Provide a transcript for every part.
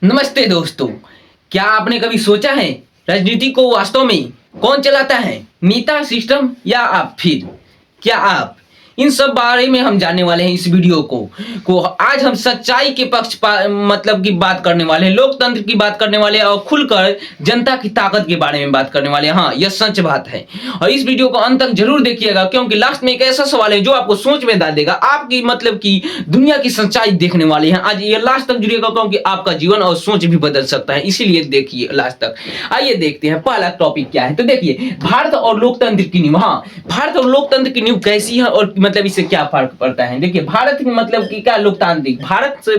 नमस्ते दोस्तों। क्या आपने कभी सोचा है राजनीति को वास्तव में कौन चलाता है, नेता, सिस्टम या आप? फिर क्या आप? इन सब बारे में हम जानने वाले हैं इस वीडियो को आज हम सच्चाई के पक्ष मतलब की बात करने वाले हैं, लोकतंत्र की बात करने वाले हैं और खुलकर जनता की ताकत के बारे में बात करने वाले हैं। हाँ, यह सच बात है और इस वीडियो को अंत तक जरूर देखिएगा, क्योंकि लास्ट में एक ऐसा सवाल है जो आपको सोच में डाल देगा, आपकी मतलब की दुनिया की सच्चाई देखने वाली है। आज ये लास्ट तक जुड़िएगा क्योंकि आपका जीवन और सोच भी बदल सकता है, इसीलिए देखिए लास्ट तक। आइए देखते हैं पहला टॉपिक क्या है। तो देखिए, भारत और लोकतंत्र की नींव। हाँ, भारत और लोकतंत्र की नींव कैसी है और मतलब इससे क्या फर्क पड़ता है। देखिए, भारत की मतलब की क्या लोकतांत्रिक, भारत से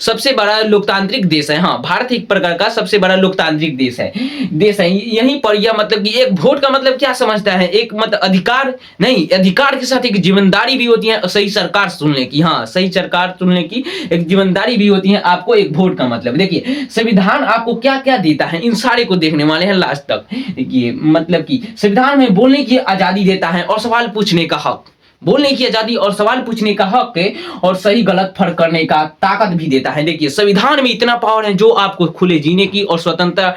सबसे बड़ा लोकतांत्रिक देश है। हाँ, भारत एक प्रकार का सबसे बड़ा लोकतांत्रिक देश है। यहीं पर यह मतलब कि एक वोट का मतलब क्या समझता है, एक मतलब अधिकार नहीं, अधिकार के साथ एक जिम्मेदारी भी होती है सही सरकार चुनने की। हाँ, सही सरकार चुनने की एक जिम्मेदारी भी होती है आपको एक वोट का मतलब। देखिए, संविधान आपको क्या क्या देता है, इन सारे को देखने वाले हैं लास्ट तक। देखिए, मतलब कि संविधान में बोलने की आजादी देता है और सवाल पूछने का हक, बोलने की आजादी और सवाल पूछने का हक और सही गलत फर्क करने का ताकत भी देता है। देखिए, संविधान में इतना पावर है जो आपको खुले जीने की और स्वतंत्रता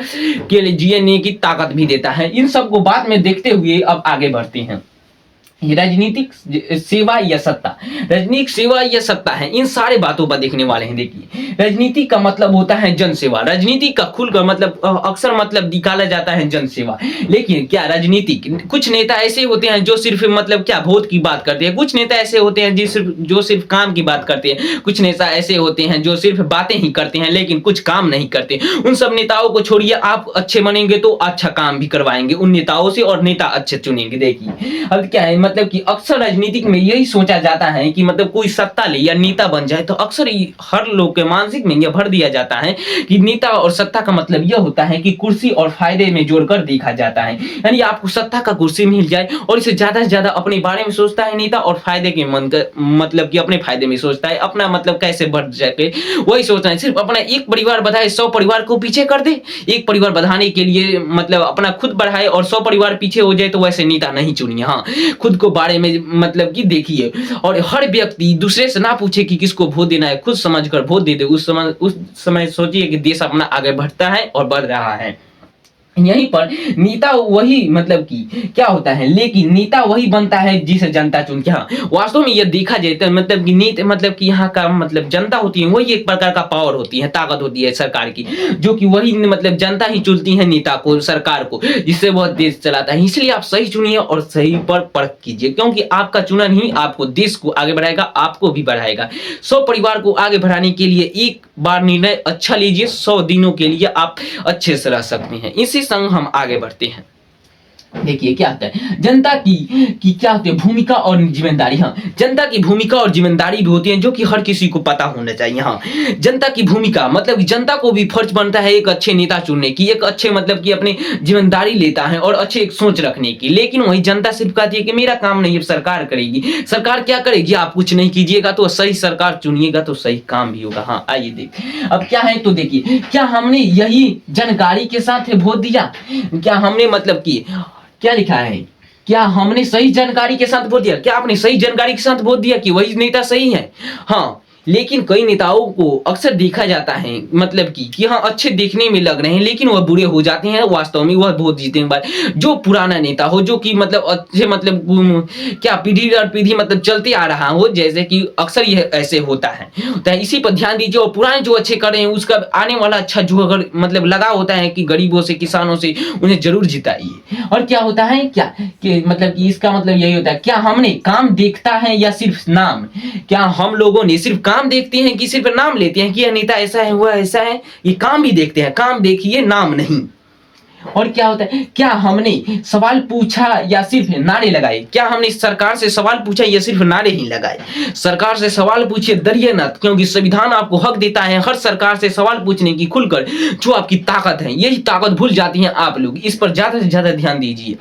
के लिए जीने की ताकत भी देता है। इन सब को बाद में देखते हुए अब आगे बढ़ते हैं। राजनीतिक सेवा या सत्ता, राजनीतिक सेवा या सत्ता है, इन सारे बातों पर देखने वाले हैं। देखिए, राजनीति का मतलब होता है जन सेवा। राजनीति का खुलकर मतलब अक्सर मतलब निकाला जाता है जन सेवा। लेकिन क्या राजनीति, कुछ नेता ऐसे होते हैं जो सिर्फ मतलब क्या वोट की बात करते हैं, कुछ नेता ऐसे होते हैं जो सिर्फ काम की बात करते हैं, कुछ नेता ऐसे होते हैं जो सिर्फ बातें ही करते हैं लेकिन कुछ काम नहीं करते। उन सब नेताओं को छोड़िए, आप अच्छे बनेंगे तो अच्छा काम भी करवाएंगे उन नेताओं से और नेता अच्छे चुनेंगे। देखिए, अब क्या है मतलब कि अक्सर राजनीतिक में यही सोचा जाता है कि मतलब कोई सत्ता ले या नेता बन जाए, तो अक्सर हर लोग के मानसिक में यह भर दिया जाता है कि नेता और सत्ता का मतलब यह होता है कि कुर्सी और फायदे में जोड़कर देखा जाता है। यानी आपको सत्ता का कुर्सी मिल जाए और इसे ज्यादा से ज्यादा अपने बारे में सोचता है नेता, और फायदे के मतलब कि अपने फायदे में सोचता है, अपना मतलब कैसे बढ़ सके वही सोचता है। सिर्फ अपना एक परिवार बढ़ाए 100 परिवार को पीछे कर दे, एक परिवार बढ़ाने के लिए मतलब अपना खुद बढ़ाए और 100 परिवार पीछे हो जाए, तो वैसे नेता नहीं चुनिए। हाँ, खुद को बारे में मतलब कि देखिए, और हर व्यक्ति दूसरे से ना पूछे कि किसको वोट देना है, खुद समझकर वोट दे दे। उस समय सोचिए कि देश अपना आगे बढ़ता है और बढ़ रहा है। यहीं पर नेता वही मतलब कि क्या होता है, लेकिन नेता वही बनता है जिसे जनता चुनती है। हाँ, वास्तव में यह देखा जाए तो मतलब कि नेता मतलब कि यहाँ का मतलब जनता होती है, वही एक प्रकार का पावर होती है, ताकत होती है सरकार की, जो कि वही मतलब जनता ही चुनती है नेता को, सरकार को, जिससे वह देश चलाता है। इसलिए आप सही चुनिए और सही पर परख कीजिए, क्योंकि आपका चुना ही आपको देश को आगे बढ़ाएगा, आपको भी बढ़ाएगा। 100 परिवार को आगे बढ़ाने के लिए एक बार निर्णय अच्छा लीजिए, 100 दिनों के लिए आप अच्छे से रह सकते हैं। इसी संग हम आगे बढ़ते हैं। देखिए, क्या होता है जनता की क्या होती है भूमिका और जिम्मेदारी। हाँ, जनता की भूमिका और जिम्मेदारी भी होती है जो कि हर किसी को पता होना चाहिए। हाँ, जनता की भूमिका मतलब जनता को भी फर्ज बनता है एक अच्छे नेता चुनने की, एक अच्छे मतलब कि अपनी जिम्मेदारी लेता है और अच्छे एक सोच रखने की। लेकिन वही जनता सिर्फ कहती है कि मेरा काम नहीं है, सरकार करेगी। सरकार क्या करेगी, आप कुछ नहीं कीजिएगा तो सही सरकार चुनिएगा तो सही काम भी होगा। हाँ, आइए देखिए अब क्या है। तो देखिए, क्या हमने यही जानकारी के साथ वोट दिया, क्या हमने मतलब कि क्या लिखा है, क्या हमने सही जानकारी के साथ वोट दिया, क्या आपने सही जानकारी के साथ वोट दिया कि वही नेता सही है। हाँ, लेकिन कई नेताओं को अक्सर देखा जाता है मतलब कि हाँ अच्छे देखने में लग रहे हैं लेकिन वह बुरे हो जाते हैं वास्तव में, वह वोट जीतने के बाद। जो पुराना नेता हो, जो कि मतलब अच्छे मतलब क्या पीढ़ी दर पीढ़ी मतलब चलते आ रहा हो, जैसे कि अक्सर यह ऐसे होता है, तो इसी पर ध्यान दीजिए। और पुराने जो अच्छे कर रहे हैं उसका आने वाला अच्छा जो अगर मतलब लगा होता है कि गरीबों से, किसानों से, उन्हें जरूर जिताइए। और क्या होता है क्या कि मतलब कि इसका मतलब यही होता है, क्या हमने काम देखता है या सिर्फ नाम, क्या हम लोगों ने सिर्फ काम देखते हैं कि सिर्फ नाम लेते हैं कि यह नेता ऐसा है, वह ऐसा है। ये काम भी देखते हैं, काम देखिए नाम नहीं। और क्या होता है, क्या हमने सवाल पूछा या सिर्फ नारे लगाए, क्या हमने सरकार से सवाल पूछा या सिर्फ नारे ही लगाए। सरकार से सवाल पूछिए, डरिए न, क्योंकि संविधान आपको हक देता है हर सरकार से सवाल पूछने की खुलकर, जो आपकी ताकत है। यही ताकत भूल जाती है आप लोग, इस पर ज्यादा से ज्यादा ध्यान दीजिए।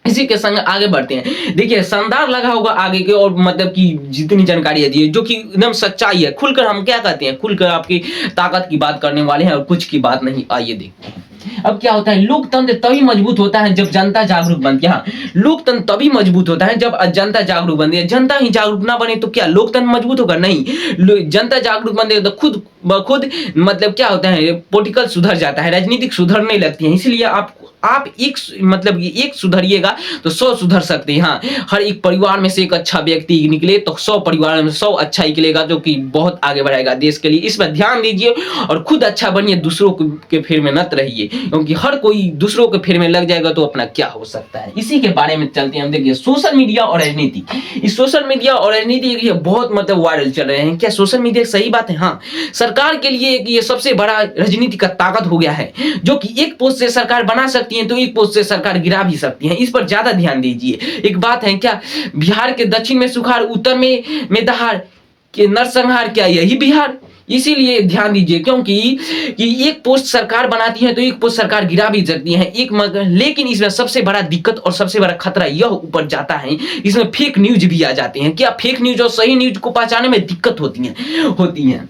इसी के संग आगे बढ़ते हैं। देखिए, शानदार लगा होगा आगे के और मतलब कि जितनी जानकारी दी है जो कि एकदम सच्चाई है। खुलकर हम क्या कहते हैं, खुलकर आपकी ताकत की बात करने वाले हैं और कुछ की बात नहीं। आइए देखते हैं अब क्या होता है। लोकतंत्र तभी मजबूत होता है जब जनता जागरूक बनती है। हाँ, लोकतंत्र तभी मजबूत होता है जब जनता जागरूक बनती है। जनता ही जागरूक ना बने तो क्या लोकतंत्र मजबूत होगा? नहीं। जनता जागरूक बने तो खुद खुद मतलब क्या होता है, पॉलिटिकल सुधर जाता है, राजनीतिक सुधरने लगती है। इसलिए आप एक मतलब एक सुधरिएगा तो 100 सुधर सकते हैं। हाँ, हर एक परिवार में से एक अच्छा व्यक्ति निकले तो 100 परिवार में 100 अच्छा निकलेगा, जो कि बहुत आगे बढ़ाएगा देश के लिए। इस पर ध्यान दीजिए और खुद अच्छा बनिए, दूसरों के फेर में मत रहिए, क्योंकि हर कोई दूसरों के फेर में लग जाएगा तो अपना क्या हो सकता है। इसी के बारे में चलते हैं हम। देखिए, सोशल मीडिया और राजनीति, इस सोशल मीडिया और राजनीति बहुत मतलब वायरल चल रहे हैं। क्या सोशल मीडिया सही बात है? हाँ, सरकार के लिए ये सबसे बड़ा राजनीति का ताकत हो गया है, जो कि एक पोस्ट से सरकार बना सकती है तो एक पोस्ट से सरकार गिरा भी सकती है। इस पर ज्यादा ध्यान दीजिए। एक बात है, क्या बिहार के दक्षिण में सुखाड़, उत्तर में दहाड़, के नरसंहार, क्या यही बिहार? इसीलिए ध्यान दीजिए, क्योंकि एक पोस्ट सरकार बनाती है तो एक पोस्ट सरकार गिरा भी सकती है। लेकिन इसमें सबसे बड़ा दिक्कत और सबसे बड़ा खतरा यह ऊपर जाता है, इसमें फेक न्यूज भी आ जाते हैं। क्या फेक न्यूज और सही न्यूज को पहचानने में दिक्कत होती है।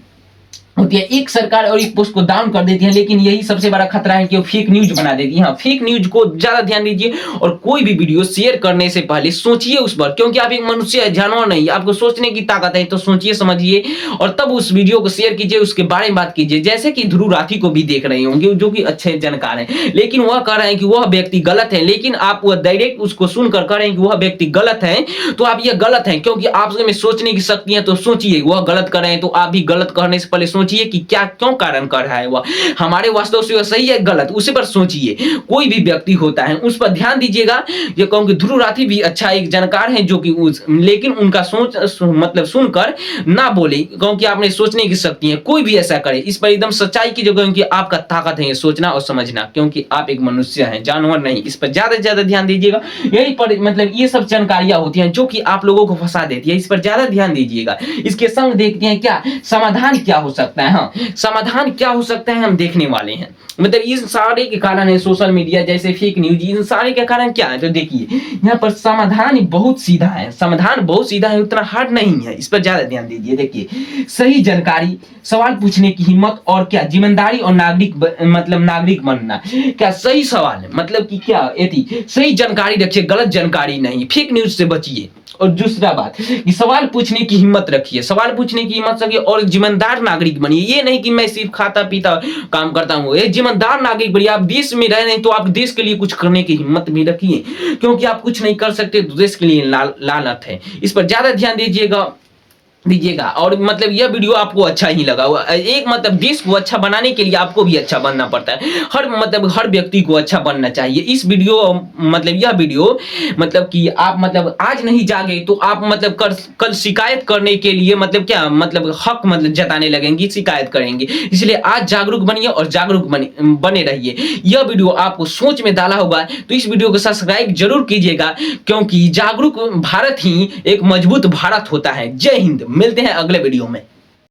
एक सरकार और एक पोस्ट को डाउन कर देती है, लेकिन यही सबसे बड़ा खतरा है कि वो फेक न्यूज बना देती है। हाँ, फेक न्यूज को ज्यादा ध्यान दीजिए और कोई भी वीडियो शेयर करने से पहले सोचिए उस पर, क्योंकि आप एक मनुष्य है, जानवर नहीं। आपको सोचने की ताकत है तो सोचिए समझिए और तब उस वीडियो को शेयर कीजिए, उसके बारे में बात कीजिए। जैसे कि ध्रुव राठी को भी देख रहे होंगे, जो कि अच्छे जानकार हैं, लेकिन वह कह रहे हैं कि वह व्यक्ति गलत है, लेकिन आप वह डायरेक्ट उसको सुनकर कह रहे हैं कि वह व्यक्ति गलत है, तो आप यह गलत है, क्योंकि आप में सोचने की शक्ति है। तो सोचिए, वह गलत कर रहे हैं तो आप भी गलत करने से पहले सोचिए कि क्या क्यों कारण कर रहा है वह, हमारे वास्तव से वह सही है गलत, उसी पर सोचिए। कोई भी व्यक्ति होता है उस पर ध्यान दीजिएगा। ये कहूंगी ध्रुव राठी भी अच्छा एक जानकार है, जो कि लेकिन उनका सोच मतलब सुनकर ना बोले, क्योंकि आपने सोचने की शक्ति है। कोई भी ऐसा करे, इस पर एकदम सच्चाई की जगह, क्योंकि आपका ताकत है ये सोचना और समझना, क्योंकि आप एक मनुष्य हैं, जानवर नहीं। इस पर ज्यादा से ज्यादा ध्यान दीजिएगा। यही पर मतलब ये सब जानकारियां होती हैं जो कि आप लोगों को फंसा देती है। इस पर ज्यादा ध्यान दीजिएगा। इसके संग देखते हैं क्या समाधान क्या हो सकता है। हाँ, समाधान क्या हो सकता है हम देखने वाले हैं। मतलब इस सारे के कारण है सोशल मीडिया जैसे फेक न्यूज, इन सारे के कारण क्या है, तो देखिए यहाँ पर समाधान बहुत सीधा है। समाधान बहुत सीधा है, उतना हार्ड नहीं है। इस पर ज्यादा ध्यान दीजिए। देखिए, सही जानकारी, सवाल पूछने की हिम्मत और क्या जिम्मेदारी और नागरिक बनना। क्या सही सवाल मतलब कि क्या सही जानकारी रखिए, गलत जानकारी नहीं, फेक न्यूज से बचिए। और दूसरा बात कि सवाल पूछने की हिम्मत रखिए, सवाल पूछने की हिम्मत रखिए और जिम्मेदार नागरिक बनिए। ये नहीं कि मैं सिर्फ खाता पीता काम करता हूँ, ये जिम्मेदार नागरिक बनिए। आप देश में रह रहे हैं तो आप देश के लिए कुछ करने की हिम्मत भी रखिए, क्योंकि आप कुछ नहीं कर सकते तो देश के लिए लानत है। इस पर ज्यादा ध्यान दीजिएगा। और मतलब यह वीडियो आपको अच्छा ही लगा हुआ, एक मतलब देश को अच्छा बनाने के लिए आपको भी अच्छा बनना पड़ता है। हर व्यक्ति को अच्छा बनना चाहिए। इस वीडियो यह वीडियो कि आप आज नहीं जागे तो आप कल शिकायत करने के लिए हक जताने लगेंगे, शिकायत करेंगे। इसलिए आज जागरूक बनिए और जागरूक बने रहिए। यह वीडियो आपको सोच में डाला होगा तो इस वीडियो को सब्सक्राइब जरूर कीजिएगा, क्योंकि जागरूक भारत ही एक मजबूत भारत होता है। जय हिंद। मिलते हैं अगले वीडियो में।